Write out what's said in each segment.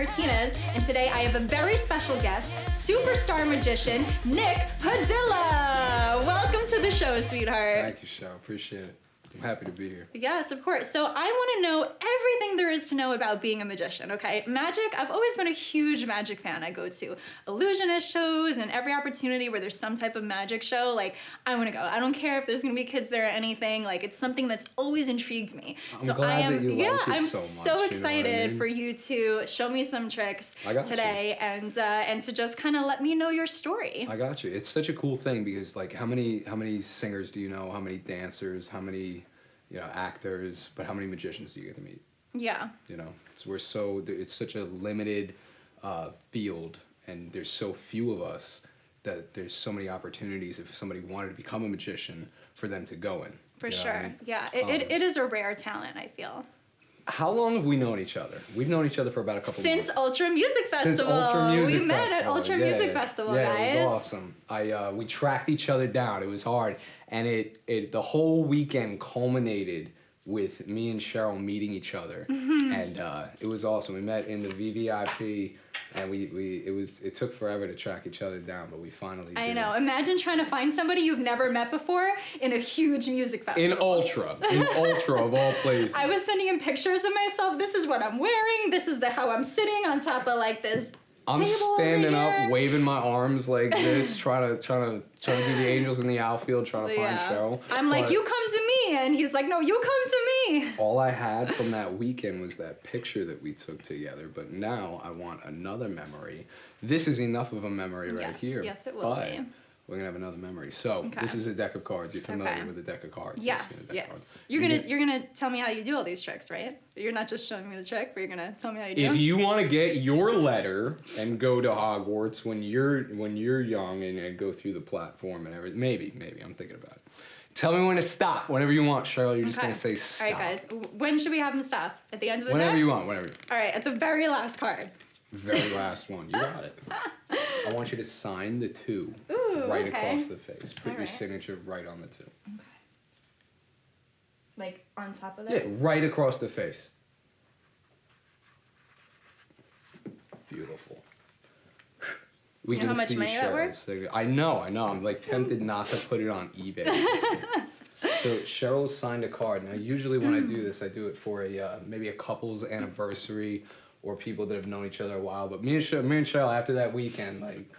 Martinez, and today I have a very special guest, superstar magician, Nick Padilla. Welcome to the show, sweetheart. Thank you, Cheryl. Appreciate it. I'm happy to be here. Yes, of course. So I want to know everything there is to know about being a magician, okay? Magic, I've always been a huge magic fan. I go to illusionist shows and every opportunity where there's some type of magic show, like, I want to go. I don't care if there's going to be kids there or anything. Like, it's something that's always intrigued me. I'm glad that you like it I'm so much, excited you know what I mean? for you to show me some tricks today and to just kind of let me know your story. I got you. It's such a cool thing because, like, how many singers do you know? How many dancers? How many, actors? But how many magicians do you get to meet? Yeah. So it's such a limited field, and there's so few of us that there's so many opportunities if somebody wanted to become a magician for them to go in. For sure. I mean? Yeah. It is a rare talent, I feel. How long have we known each other? We've known each other for about a couple months. Since Ultra Music Festival. We met at Ultra Music Festival, guys. Yeah, it was awesome. We tracked each other down. It was hard. And the whole weekend culminated with me and Cheryl meeting each other. Mm-hmm. And it was awesome. We met in the VVIP, and it took forever to track each other down, but we finally did. I know. Imagine trying to find somebody you've never met before in a huge music festival. In Ultra of all places. I was sending him pictures of myself. This is what I'm wearing. This is how I'm sitting on top of like this I'm standing up, waving my arms like this, trying to do the angels in the outfield, trying to find Cheryl. I'm like, you come to me, and he's like, no, you come to me. All I had from that weekend was that picture that we took together, but now I want another memory. This is enough of a memory right here. Yes, it will be. We're gonna have another memory. So this is a deck of cards. You're familiar with a deck of cards? Yes, yes. You're gonna tell me how you do all these tricks, right? You're not just showing me the trick, but you're gonna tell me how you do. If you want to get your letter and go to Hogwarts when you're young and go through the platform and everything, maybe I'm thinking about it. Tell me when to stop. Whenever you want, Cheryl. You're just gonna say stop. All right, guys. When should we have him stop? At the end of the Whenever deck? you want. Whenever. All right, at the very last card. Very last one. You got it. I want you to sign the 2 right across the face. Put your signature right on the 2. Okay. Like on top of this? Yeah, right across the face. You Beautiful. know how much money that worth? I know. I'm like tempted not to put it on eBay. So Cheryl signed a card. Now, usually when I do this, I do it for maybe a couple's anniversary or people that have known each other a while. But me and Cheryl, after that weekend, like,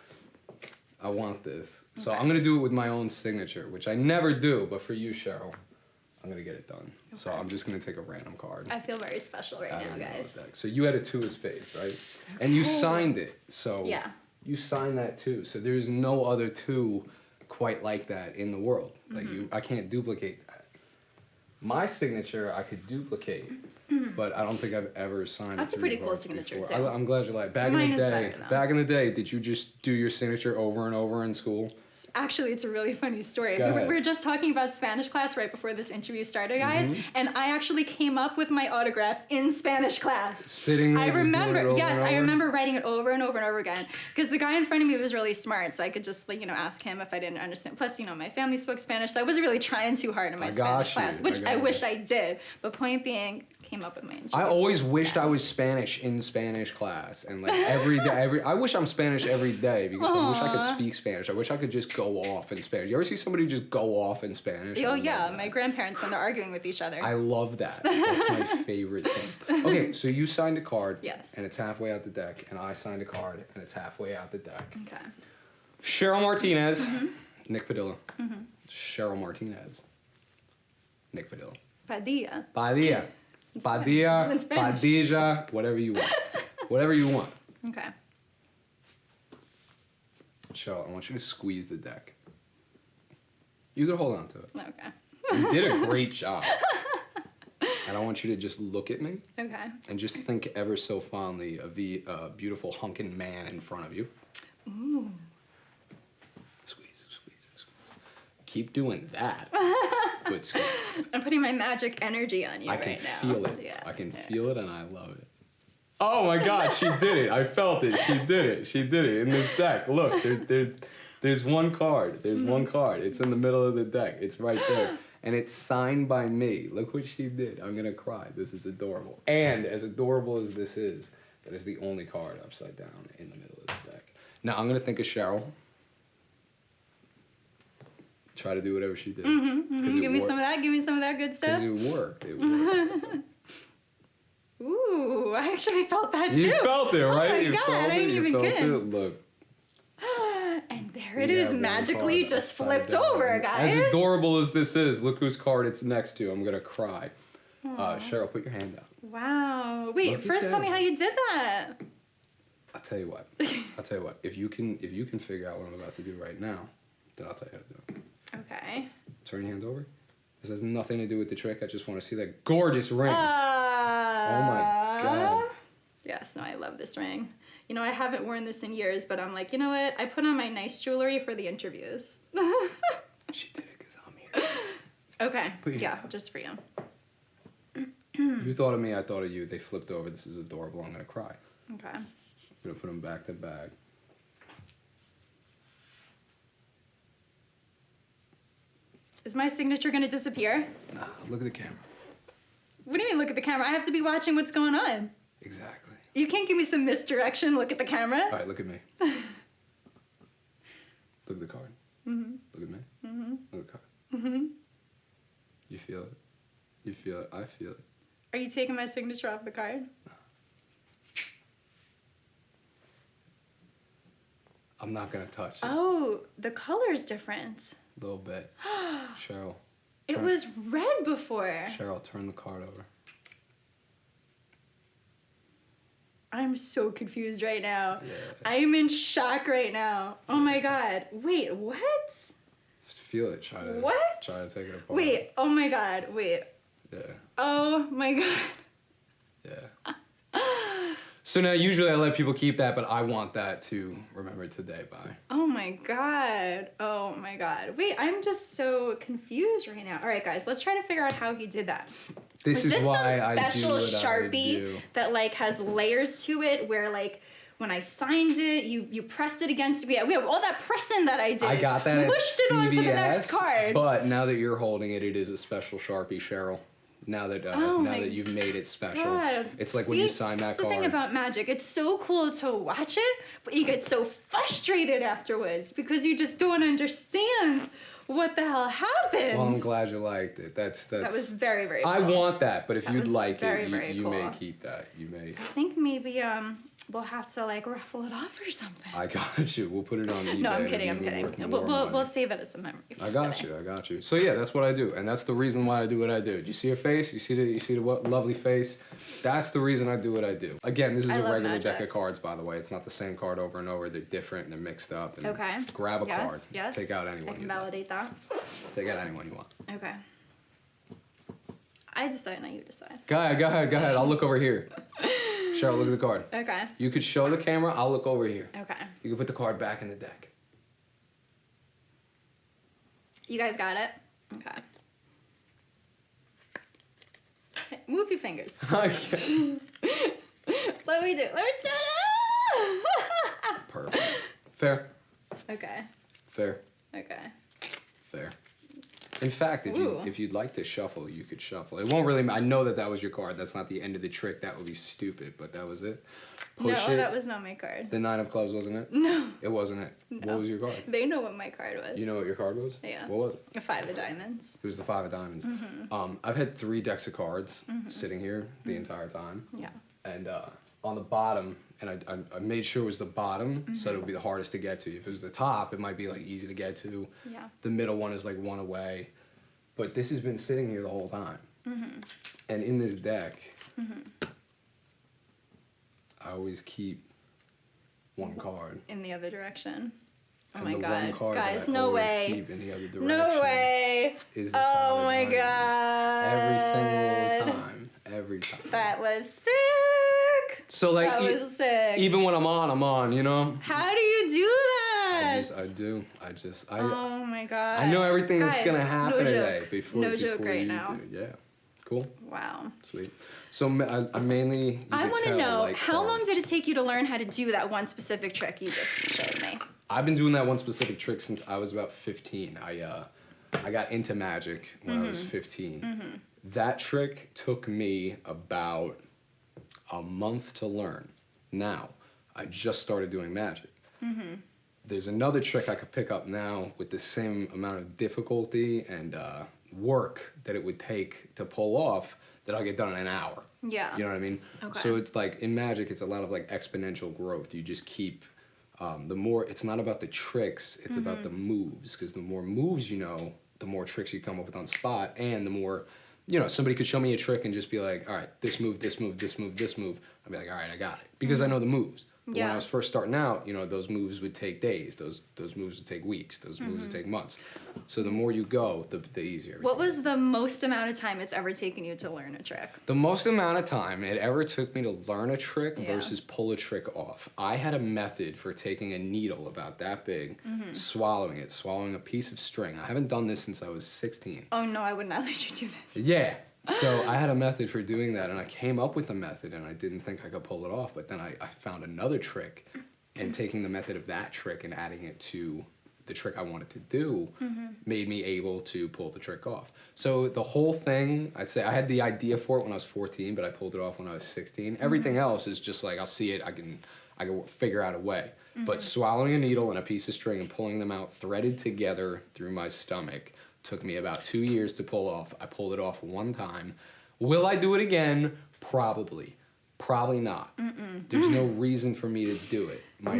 I want this. So I'm going to do it with my own signature, which I never do. But for you, Cheryl, I'm going to get it done. Okay. So I'm just going to take a random card. I feel very special right now, guys. So you had a 2 of spades, right? Okay. And you signed it. So yeah. You signed that 2. So there's no other 2 quite like that in the world. Like I can't duplicate that. My signature, I could duplicate. But I don't think I've ever signed. That's a pretty cool signature too. I'm glad you like. Back in the day, did you just do your signature over and over in school? Actually, it's a really funny story. We were just talking about Spanish class right before this interview started, guys, and I actually came up with my autograph in Spanish class. Sitting there. I remember writing it over and over and over again because the guy in front of me was really smart, so I could just ask him if I didn't understand. Plus, my family spoke Spanish, so I wasn't really trying too hard in my Spanish class, which I wish I did. But point being, came up with my interview. I always wished I was Spanish in Spanish class, and like every day, I wish I'm Spanish every day because I wish I could speak Spanish. I wish I could just go off in Spanish. You ever see somebody just go off in Spanish? Oh yeah, my grandparents when they're arguing with each other. I love that. That's my favorite thing. Okay, so you signed a card, yes, and it's halfway out the deck, and I signed a card, and it's halfway out the deck. Okay. Cheryl Martinez, Nick Padilla. Cheryl Martinez, Nick Padilla. Padilla. Padilla, whatever you want. Whatever you want. Okay. Cheryl, I want you to squeeze the deck. You can hold on to it. Okay. You did a great job. And I want you to just look at me. Okay. And just think ever so fondly of the beautiful hunkin' man in front of you. Ooh. Squeeze. Keep doing that. Good squeeze. I'm putting my magic energy on you right now. I can feel it. Yeah. I can feel it, and I love it. Oh my God, she did it! I felt it. She did it in this deck. Look, there's one card. There's one card. It's in the middle of the deck. It's right there, and it's signed by me. Look what she did. I'm gonna cry. This is adorable. And as adorable as this is, That is the only card upside down in the middle of the deck. Now I'm gonna think of Cheryl. Try to do whatever she did. Give me some of that. Give me some of that good stuff. Because it worked. It worked. Ooh, I actually felt that too. You felt it, right? Oh my you God, felt I ain't it. even kidding. Look. And there it is, magically just flipped over, guys. As adorable as this is, look whose card it's next to. I'm gonna cry. Cheryl, put your hand out. Wow. Wait, first tell me how you did that. I'll tell you what. If you can figure out what I'm about to do right now, then I'll tell you how to do it. Okay. Turn your hand over. This has nothing to do with the trick. I just want to see that gorgeous ring. Oh my God. Yes, no, I love this ring. You know, I haven't worn this in years, but I'm like, you know what? I put on my nice jewelry for the interviews. She did it because I'm here. Okay. Yeah, just for you. You thought of me, I thought of you. They flipped over. This is adorable. I'm going to cry. Okay. I'm going to put them back to back. Is my signature going to disappear? Nah, look at the camera. What do you mean look at the camera? I have to be watching what's going on. Exactly. You can't give me some misdirection. Look at the camera. All right, look at me. Look at the card. Look at me. Look at the card. You feel it. You feel it. I feel it. Are you taking my signature off the card? No. I'm not going to touch it. Oh, the color's different. A little bit. Cheryl. It was red before. Cheryl, turn the card over. I'm so confused right now. Yeah. I'm in shock right now. Oh my God. Wait, what? Just feel it. Try to take it apart. Wait, oh my God, wait. Yeah. Oh my God. Yeah. So now usually I let people keep that, but I want that to remember today by. Oh my God. Oh my God. Wait, I'm just so confused right now. All right, guys, let's try to figure out how he did that. This is why some I do special what Sharpie I do. that like has layers to it where like when I signed it, you pressed it against me. We have all that pressing that I did. I got that Pushed it onto the next card. But now that you're holding it, it is a special Sharpie, Cheryl. Now that you've made it special. God. It's like when you sign that that's card. The thing about magic, it's so cool to watch it, but you get so frustrated afterwards because you just don't understand what the hell happened. Well, I'm glad you liked it. That was very, very cool. I want that, but if you'd like very, it, very you cool. may keep that. You may. I think maybe we'll have to like raffle it off or something. I got you. We'll put it on eBay. No, I'm kidding. We'll save it as a memory. I got you. So yeah, that's what I do, and that's the reason why I do what I do. Do you see her face? You see the lovely face? That's the reason I do what I do. Again, this is a regular deck of cards, by the way. It's not the same card over and over. They're different. They're mixed up. And okay. Grab a card. Yes. Take out anyone. I can validate that. Take out anyone you want. Okay. I decide, now you decide. Go ahead. I'll look over here. Cheryl, look at the card. Okay. You could show the camera. I'll look over here. Okay. You can put the card back in the deck. You guys got it? Okay. Okay, move your fingers. Okay. Let me do it. Perfect. Fair. Okay. Fair. Okay. Fair. In fact, if you'd like to shuffle, you could shuffle. It won't really. I know that was your card. That's not the end of the trick. That would be stupid. But that was it. That was not my card. The 9 of clubs, wasn't it? No. It wasn't it. No. What was your card? They know what my card was. You know what your card was? Yeah. What was it? A 5 of diamonds. It was the 5 of diamonds. Mm-hmm. I've had 3 decks of cards sitting here the entire time. Yeah. And on the bottom, and I made sure it was the bottom, so it would be the hardest to get to. If it was the top, it might be like easy to get to. Yeah. The middle one is like 1 away. But this has been sitting here the whole time. And in this deck, I always keep 1 card. In the other direction. Oh And my the God. one card Guys, that I no always way. keep in the other direction No way. is the Oh 5 of my diamonds. God. Every single time. Every time. That was sick. So like That was sick. even when I'm on, you know? How do you do that? I do. Oh my God. I know everything that's Guys, gonna happen no today joke. before No joke before right you now. do. Yeah. Cool. Wow. Sweet. So I mainly. I want to know, like, how long did it take you to learn how to do that one specific trick you just showed me? I've been doing that one specific trick since I was about 15. I got into magic when I was 15. That trick took me about a month to learn. now. I just started doing magic. There's another trick I could pick up now with the same amount of difficulty and work that it would take to pull off that I'll get done in an hour. Yeah. You know what I mean? Okay. So it's like, in magic, it's a lot of like exponential growth. You just keep, the more, it's not about the tricks, it's about the moves. Because the more moves you know, the more tricks you come up with on spot, and the more, you know, somebody could show me a trick and just be like, all right, this move, this move, this move, this move. I'd be like, all right, I got it. Because I know the moves. But when I was first starting out, you know, those moves would take days. Those moves would take weeks. Those moves would take months. So the more you go, the easier. What was the most amount of time it's ever taken you to learn a trick? The most amount of time it ever took me to learn a trick versus pull a trick off. I had a method for taking a needle about that big, swallowing a piece of string. I haven't done this since I was 16. Oh no, I would not let you do this. Yeah. So I had a method for doing that, and I came up with the method, and I didn't think I could pull it off. But then I found another trick, and taking the method of that trick and adding it to the trick I wanted to do made me able to pull the trick off. So the whole thing, I'd say I had the idea for it when I was 14, but I pulled it off when I was 16. Everything else is just like, I'll see it, I can figure out a way. But swallowing a needle and a piece of string and pulling them out threaded together through my stomach took me about 2 years to pull off. I pulled it off one time. Will I do it again? Probably. Probably not. There's no reason for me to do it. My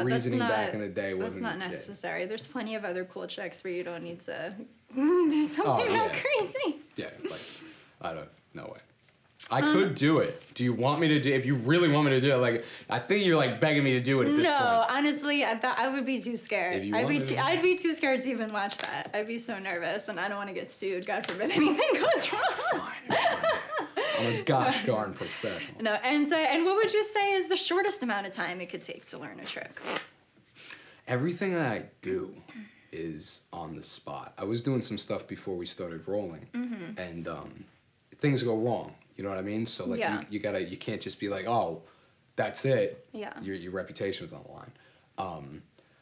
reasoning back in the day wasn't. That's not necessary. There's plenty of other cool tricks where you don't need to do something that crazy. Yeah, like, I don't, no way. I could do it. Do you want me to do it? If you really want me to do it, like, I think you're like begging me to do it at this point. No, honestly, I would be too scared. If you I'd be too scared to even watch that. I'd be so nervous, and I don't want to get sued. God forbid anything goes wrong. Fine. I'm a gosh darn professional. No, and what would you say is the shortest amount of time it could take to learn a trick? Everything that I do is on the spot. I was doing some stuff before we started rolling, and things go wrong. You know what I mean? So like you can't just be like, oh, that's it. Yeah. Your reputation's on the line.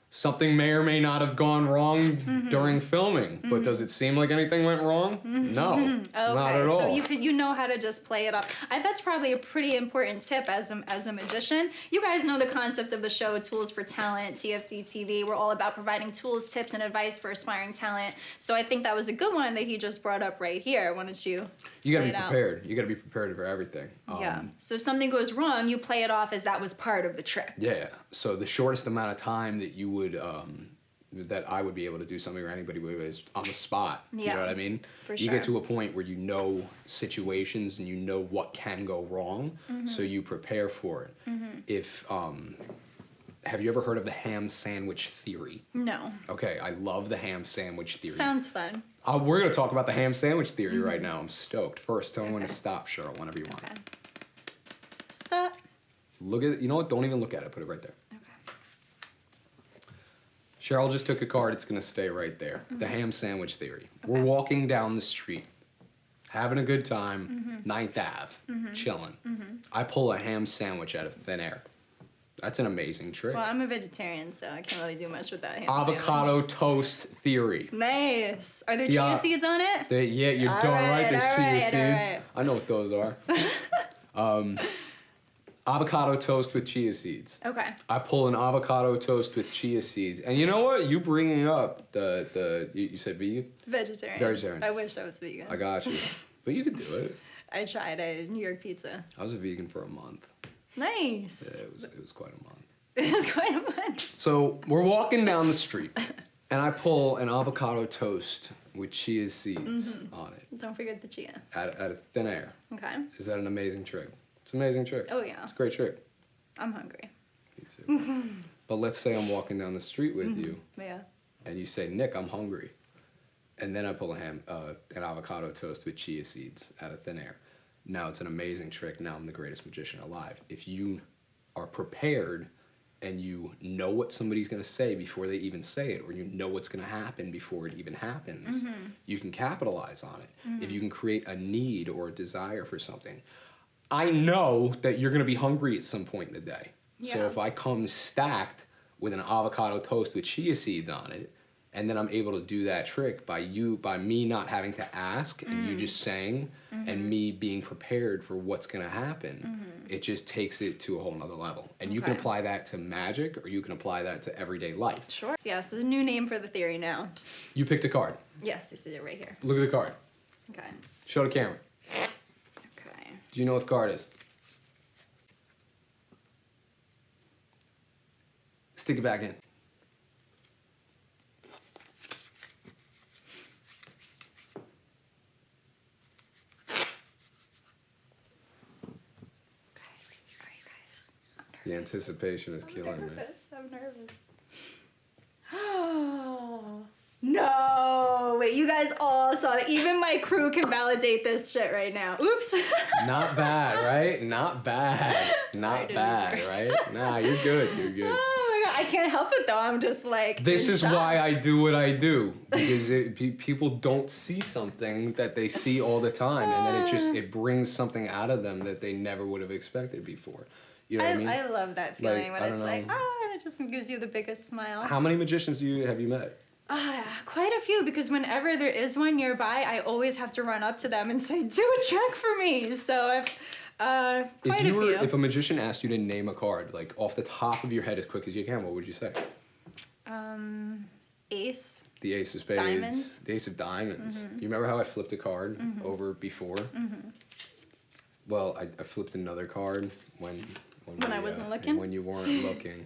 Something may or may not have gone wrong during filming, but does it seem like anything went wrong? No, okay. Not at all. So you know how to just play it up. That's probably a pretty important tip as a magician. You guys know the concept of the show, Tools for Talent, TFT TV. We're all about providing tools, tips, and advice for aspiring talent. So I think that was a good one that he just brought up right here. Why don't you? You gotta be prepared. You gotta be prepared for everything. Yeah. So if something goes wrong, you play it off as that was part of the trick. Yeah. So the shortest amount of time that you would, that I would be able to do something or anybody would is on the spot. Yeah. You know what I mean? For sure. You get to a point where you know situations and you know what can go wrong, so you prepare for it. If have you ever heard of the ham sandwich theory? No. Okay, I love the ham sandwich theory. Sounds fun. We're going to talk about the ham sandwich theory right now. I'm stoked. First, tell me when to stop, Cheryl, whenever you want. Okay. Stop. Look at it. You know what? Don't even look at it. Put it right there. Okay. Cheryl just took a card. It's going to stay right there. The ham sandwich theory. Okay. We're walking down the street, having a good time, 9th Ave, chilling. I pull a ham sandwich out of thin air. That's an amazing trick. Well, I'm a vegetarian, so I can't really do much with that ham Avocado sandwich. Toast theory. Nice. Are there chia seeds on it? Yeah, you're darn right. There's chia seeds. Right. I know what those are. Avocado toast with chia seeds. Okay. I pull an avocado toast with chia seeds. And you know what? You bringing up you said vegan? Vegetarian. Vegetarian. I wish I was vegan. I got you. But you could do it. I tried a New York pizza. I was a vegan for a month. Nice. Yeah, it was quite a month. It was quite a month. So we're walking down the street, and I pull an avocado toast with chia seeds on it. Don't forget the chia. Out of thin air. Okay. Is that an amazing trick? It's an amazing trick. Oh, yeah. It's a great trick. I'm hungry. Me too. But let's say I'm walking down the street with you. Yeah. And you say, Nick, I'm hungry. And then I pull an avocado toast with chia seeds out of thin air. Now it's an amazing trick. Now I'm the greatest magician alive. If you are prepared and you know what somebody's going to say before they even say it, or you know what's going to happen before it even happens, you can capitalize on it. If you can create a need or a desire for something. I know that you're going to be hungry at some point in the day. Yeah. So if I come stacked with an avocado toast with chia seeds on it, And then I'm able to do that trick by me not having to ask and you just saying and me being prepared for what's going to happen. It just takes it to a whole nother level. And you can apply that to magic or you can apply that to everyday life. Sure. Yeah, so a new name for the theory now. You picked a card. Yes, this is it right here. Look at the card. Okay. Show the camera. Okay. Do you know what the card is? Stick it back in. The anticipation is killing me. I'm nervous. No, wait, you guys all saw it. Even my crew can validate this shit right now. Oops. Not bad, right? Not bad. Not bad, right? Nah, you're good. You're good. Oh my god, I can't help it though. I'm just like. This is why I do what I do, because people don't see something that they see all the time, and then it brings something out of them that they never would have expected before. You know what I mean? I love that feeling Like, when it's like, it just gives you the biggest smile. How many magicians have you met? Quite a few, because whenever there is one nearby, I always have to run up to them and say, do a trick for me. So I've quite a few. If a magician asked you to name a card, like off the top of your head as quick as you can, what would you say? Ace. The ace of spades. Diamonds. The ace of diamonds. You remember how I flipped a card over before? Well, I flipped another card when I wasn't looking? When you weren't looking.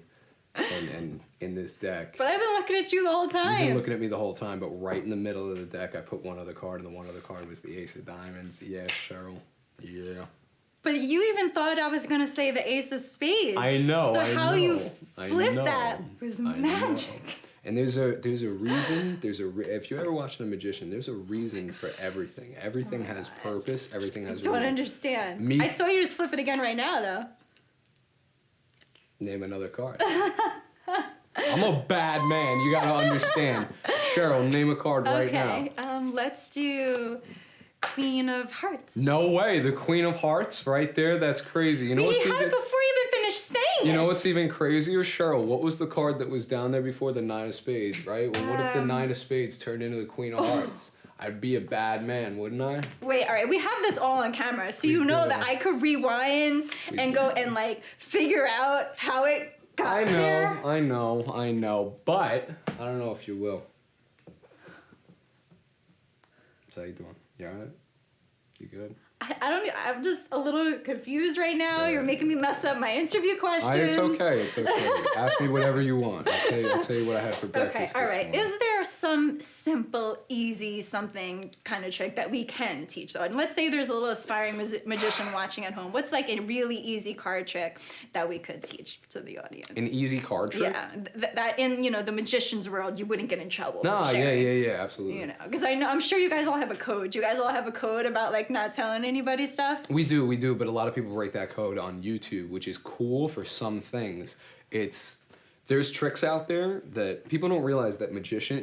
And in this deck. But I've been looking at you the whole time. You've been looking at me the whole time, but right in the middle of the deck, I put one other card, and the one other card was the ace of diamonds. Yeah, Cheryl. Yeah. But you even thought I was going to say the ace of spades. I know. So how you flipped that was magic. And there's a reason. If you're ever watching a magician, there's a reason for everything. Everything has purpose. Everything has. I don't understand. I saw you just flip it again right now, though. Name another card. I'm a bad man. You gotta understand. Cheryl, name a card right now. Okay. Let's do Queen of Hearts. No way. The Queen of Hearts right there. That's crazy. You know what's even before you even finished saying it. You know what's even crazier, Cheryl? What was the card that was down there before the Nine of Spades? Right. Well, what if the Nine of Spades turned into the Queen of Hearts? I'd be a bad man, wouldn't I? Wait, all right. We have this all on camera, so you know that I could rewind and go and like figure out how it got there. I know, but I don't know if you will. So how you doing? You all right? You good? I'm just a little confused right now. Yeah. You're making me mess up my interview questions. It's okay. It's okay. Ask me whatever you want. I'll tell you what I had for breakfast. Okay, all right. Is there some simple, easy, something kind of trick that we can teach though? And let's say there's a little aspiring magician watching at home. What's like a really easy card trick that we could teach to the audience? An easy card trick? Yeah, that in the magician's world you wouldn't get in trouble. No, yeah, absolutely. Because I'm sure you guys all have a code. You guys all have a code about like not telling anybody stuff? We do, but a lot of people break that code on YouTube, which is cool for some things. There's tricks out there that people don't realize that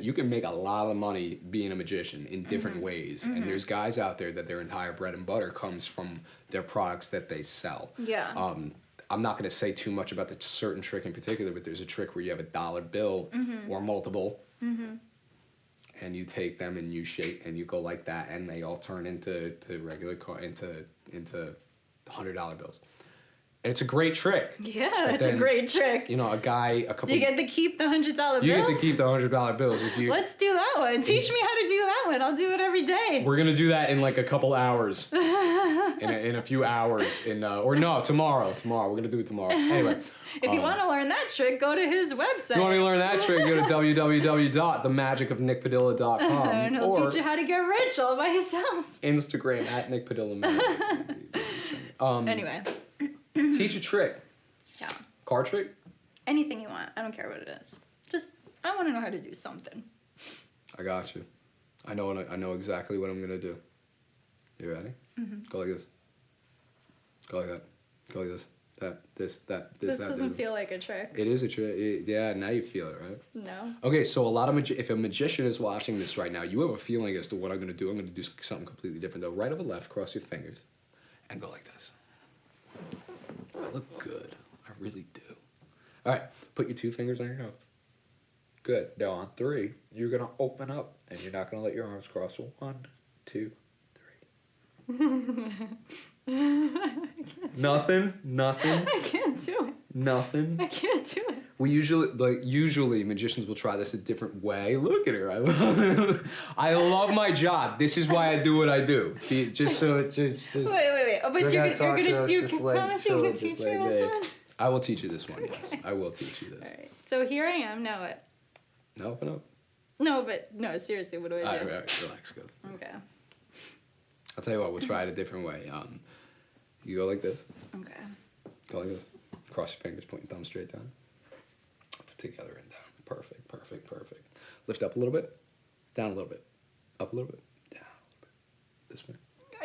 you can make a lot of money being a magician in different ways. And there's guys out there that their entire bread and butter comes from their products that they sell. Yeah. I'm not going to say too much about the certain trick in particular, but there's a trick where you have a dollar bill or multiple. And you take them and you shake and you go like that, and they all turn into $100 bills. And it's a great trick. Yeah, that's a great trick. You know, a couple. Do you get to keep the $100 bills? You get to keep the $100 bills if you. Let's do that one. Teach me how to do that one. I'll do it every day. We're gonna do that in like a couple hours. in a few hours. Or no, tomorrow. We're gonna do it tomorrow. Anyway. If you want to learn that trick, go to his website. If you want to learn that trick, go to www.themagicofnickpadilla.com. And he'll teach you how to get rich all by yourself. Instagram @NickPadilla. Anyway. Teach a trick. Yeah. Card trick? Anything you want. I don't care what it is. Just, I want to know how to do something. I got you. I know exactly what I'm going to do. You ready? Go like this. Go like that. Go like this. This doesn't feel like a trick. It is a trick. Yeah, now you feel it, right? No. Okay, so if a magician is watching this right now, you have a feeling as to what I'm going to do. I'm going to do something completely different, though. Right over left, cross your fingers, and go like this. I look good. I really do. All right, put your two fingers on your nose. Good. Now on 3, you're going to open up and you're not going to let your arms cross. 1, 2, 3. Nothing? I can't do it. Nothing? I can't do it. We usually magicians will try this a different way. Look at her. I love my job. This is why I do what I do. Just so it's just. Wait. Oh, but you're gonna you promise you're gonna teach me this one? I will teach you this one. Okay. Yes, I will teach you this. All right. So here I am. Now what? Now open up. No, seriously, what do I do? All right, relax, go. Okay. I'll tell you what. We'll try it a different way. You go like this. Okay. Go like this. Cross your fingers, point your thumb straight down. Together and down. Perfect. Lift up a little bit. Down a little bit. Up a little bit. Down a little bit. This way.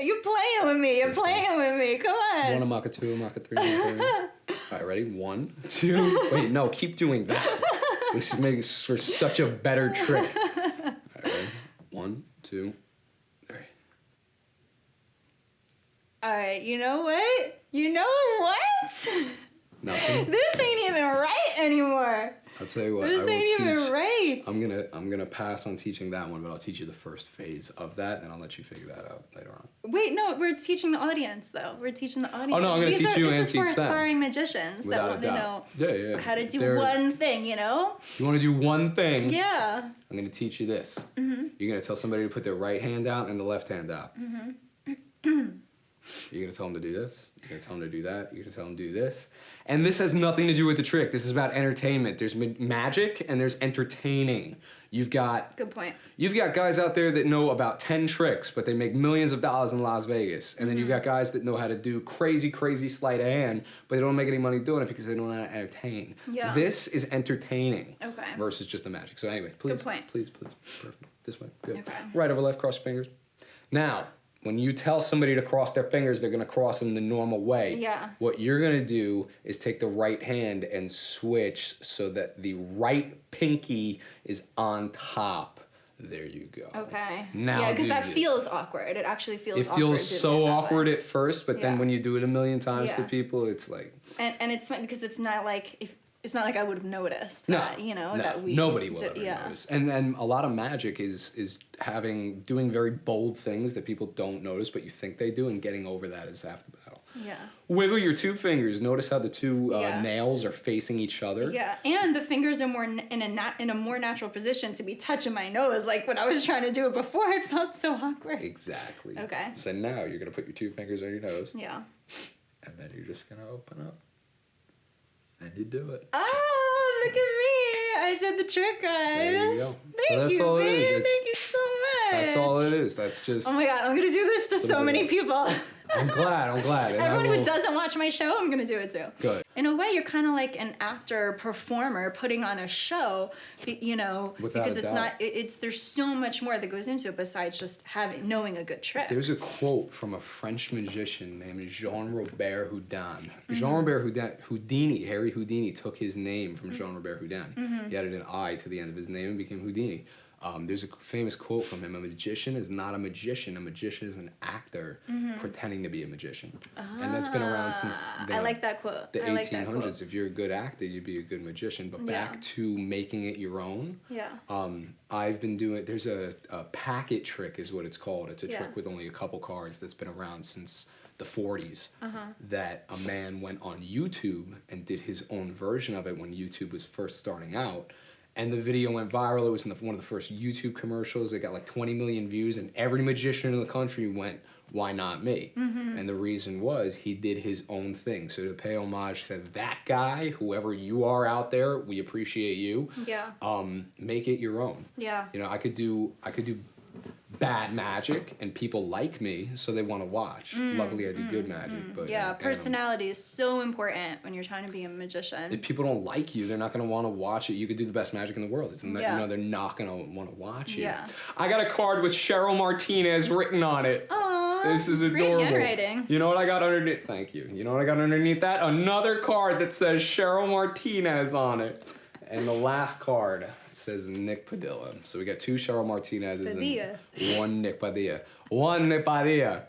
You're playing with me. You're playing with me. Come on. 1, a Mach 2, a Mach 3, a Mach 3. All right, ready? 1, 2. Wait, no, keep doing that. This is making for such a better trick. All right, ready? 1, 2, 3. All right, you know what? Nothing. This ain't even right anymore. I'll tell you what. This ain't even right. I'm gonna pass on teaching that one, but I'll teach you the first phase of that, and I'll let you figure that out later on. Wait, no, we're teaching the audience though. We're teaching the audience. Oh no, I'm gonna teach you and This is teach for them. aspiring magicians that want to know how to do one thing. You know. You want to do one thing? Yeah. I'm gonna teach you this. Mm-hmm. You're gonna tell somebody to put their right hand out and the left hand out. Mm-hmm. You're gonna tell them to do this. You're gonna tell them to do that. You're gonna tell them to do this. And this has nothing to do with the trick. This is about entertainment. There's magic and there's entertaining. You've got Good point. You've got guys out there that know about 10 tricks, but they make millions of dollars in Las Vegas. And then you've got guys that know how to do crazy sleight of hand, but they don't make any money doing it because they don't know how to entertain. Yeah. This is entertaining. Okay. Versus just the magic. So anyway, please. Good point. Please. Perfect. This way. Good. Okay. Right over left, cross your fingers. Now, when you tell somebody to cross their fingers, they're going to cross them the normal way. Yeah. What you're going to do is take the right hand and switch so that the right pinky is on top. There you go. Okay. Now yeah, because that this. feels awkward. It actually feels awkward. It feels so awkward at first, but then Yeah. when you do it a million times to Yeah. people, it's like... And it's because it's not like it's not like I would have noticed that, that we... nobody will ever notice. And then a lot of magic is doing very bold things that people don't notice, but you think they do, and getting over that is half the battle. Yeah. Wiggle your 2 fingers. Notice how the 2 Yeah. nails are facing each other. Yeah, and the fingers are more in a more natural position to be touching my nose. Like when I was trying to do it before, it felt so awkward. Exactly. Okay. So now you're going to put your 2 fingers on your nose, Yeah. and then you're just going to open up. And you do it. Oh, look at me! I did the trick, guys. There you go. Thank that's you, all it babe. is. Thank you so much. That's all it is. That's just... Oh my god, I'm gonna do this to so many people. I'm glad. And Everyone who doesn't watch my show, I'm gonna do it too. Good. In a way, you're kind of like an actor, performer, putting on a show, Without because a it's doubt. not. There's so much more that goes into it besides just knowing a good trick. There's a quote from a French magician named Jean-Robert Houdin. Mm-hmm. Jean-Robert Houdini, Harry Houdini, took his name from Jean-Robert Houdin. Mm-hmm. He added an I to the end of his name and became Houdini. There's a famous quote from him: "A magician is not a magician. A magician is an actor pretending to be a magician." And that's been around since I like that quote. the I like that 1800s. quote. If you're a good actor, you'd be a good magician. But back Yeah. to making it your own. Yeah. I've been doing. There's a packet trick, is what it's called. It's a Yeah. trick with only a couple cards that's been around since the 40s. That a man went on YouTube and did his own version of it when YouTube was first starting out. And the video went viral. It was in one of the first YouTube commercials. It got like 20 million views, and every magician in the country went, "Why not me?" And the reason was he did his own thing. So to pay homage to that guy, whoever you are out there, we appreciate you. Yeah. Make it your own. Yeah. I could do bad magic, and people like me, so they want to watch. Luckily, I do good magic. But Yeah, personality is so important when you're trying to be a magician. if people don't like you, they're not going to want to watch it. You could do the best magic in the world. It's not, Yeah. they're not going to want to watch it. Yeah. I got a card with Cheryl Martinez written on it. Aww, This is great adorable. handwriting. You know what I got underneath? Thank you. You know what I got underneath that? Another card that says Cheryl Martinez on it. And the last card says Nick Padilla. So we got 2 Cheryl Martinez's Padilla. and 1 Nick Padilla. 1 Nick Padilla.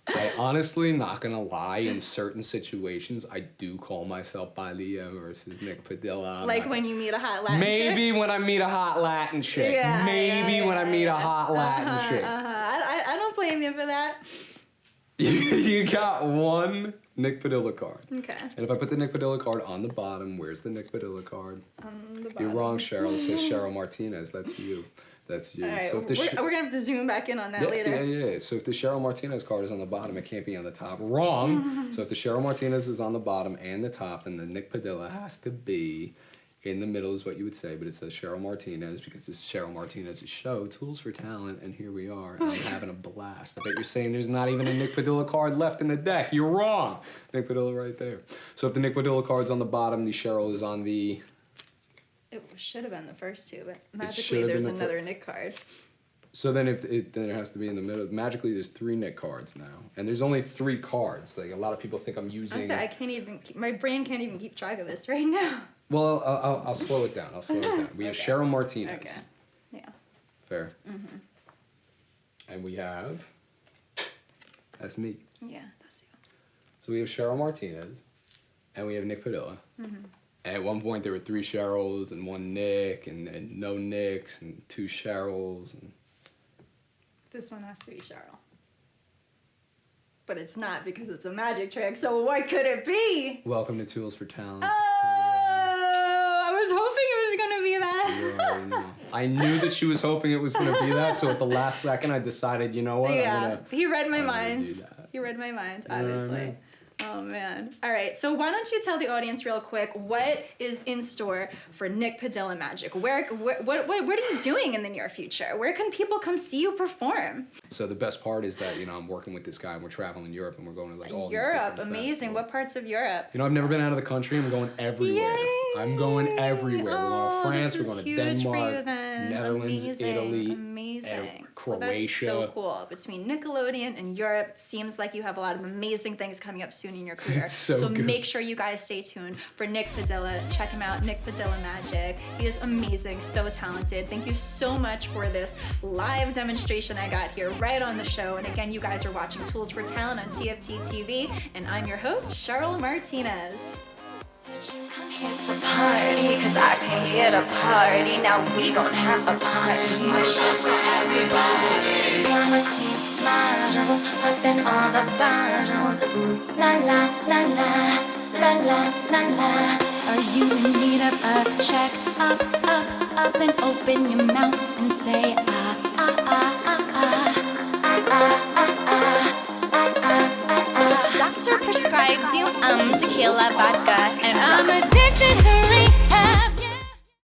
I honestly, not gonna lie, in certain situations, I do call myself Padilla versus Nick Padilla. Like when you meet a hot Latin Maybe chick? when I meet a hot Latin chick. Yeah, Maybe yeah, when I meet a hot Latin chick. I don't blame you for that. You got one Nick Padilla card. Okay. And if I put the Nick Padilla card on the bottom, where's the Nick Padilla card? On the You're bottom. wrong, Cheryl. It says Cheryl Martinez. That's you. That's you. All right, So if the we're gonna have to zoom back in on that yeah, later. yeah. So if the Cheryl Martinez card is on the bottom, it can't be on the top. Wrong. So if the Cheryl Martinez is on the bottom and the top, then the Nick Padilla has to be in the middle is what you would say, but it says Cheryl Martinez because this is Cheryl Martinez's show, Tools for Talent, and here we are, and I'm having a blast. I bet you're saying there's not even a Nick Padilla card left in the deck. You're wrong. Nick Padilla right there. So if the Nick Padilla card's on the bottom, the Cheryl is on the... It should have been the first two, but should magically have there's been the another Nick card. So then then it has to be in the middle. Magically, there's 3 Nick cards now. And there's only 3 cards. Like, a lot of people think I'm using... Honestly, I can't even... My brain can't even keep track of this right now. Well, I'll slow it down. We have Okay. Cheryl Martinez. Okay. Yeah. Fair. Mm-hmm. And we have... That's me. Yeah, that's you. So we have Cheryl Martinez. And we have Nick Padilla. Mm-hmm. And at one point, there were 3 Cheryls and 1 Nick and no Nicks and 2 Cheryls. And... This one has to be Cheryl. But it's not because it's a magic trick, so what could it be? Welcome to Tools for Talent. Oh, I was hoping it was going to be that. You already know. I knew that she was hoping it was going to be that, so at the last second, I decided, you know what? Yeah, he read my I'm gonna mind. do that. He read my mind, You know what I obviously. mean? Oh, man. All right, so why don't you tell the audience real quick what is in store for Nick Padilla Magic? What are you doing in the near future? Where can people come see you perform? So the best part is that, I'm working with this guy, and we're traveling Europe, and we're going to, like, all these Europe, different amazing. festivals. What parts of Europe? I've never been out of the country. I'm going everywhere. Yay! I'm going everywhere. We're going to France, this we're is going to huge for you Denmark, then. Netherlands, Amazing, Italy, amazing. Croatia. Well, that's so cool. Between Nickelodeon and Europe, it seems like you have a lot of amazing things coming up soon in your career. It's so good. Make sure you guys stay tuned for Nick Padilla. Check him out, Nick Padilla Magic. He is amazing, so talented. Thank you so much for this live demonstration I got here right on the show. And again, you guys are watching Tools for Talent on TFT TV, and I'm your host, Cheryl Martinez. It's a party, cause I came here to party. Now we gon' have a party. My shots for everybody. Gonna clean models, popping all the bottles. Ooh, la la la la, la la la la. Are you in need of a check? Up, and open your mouth.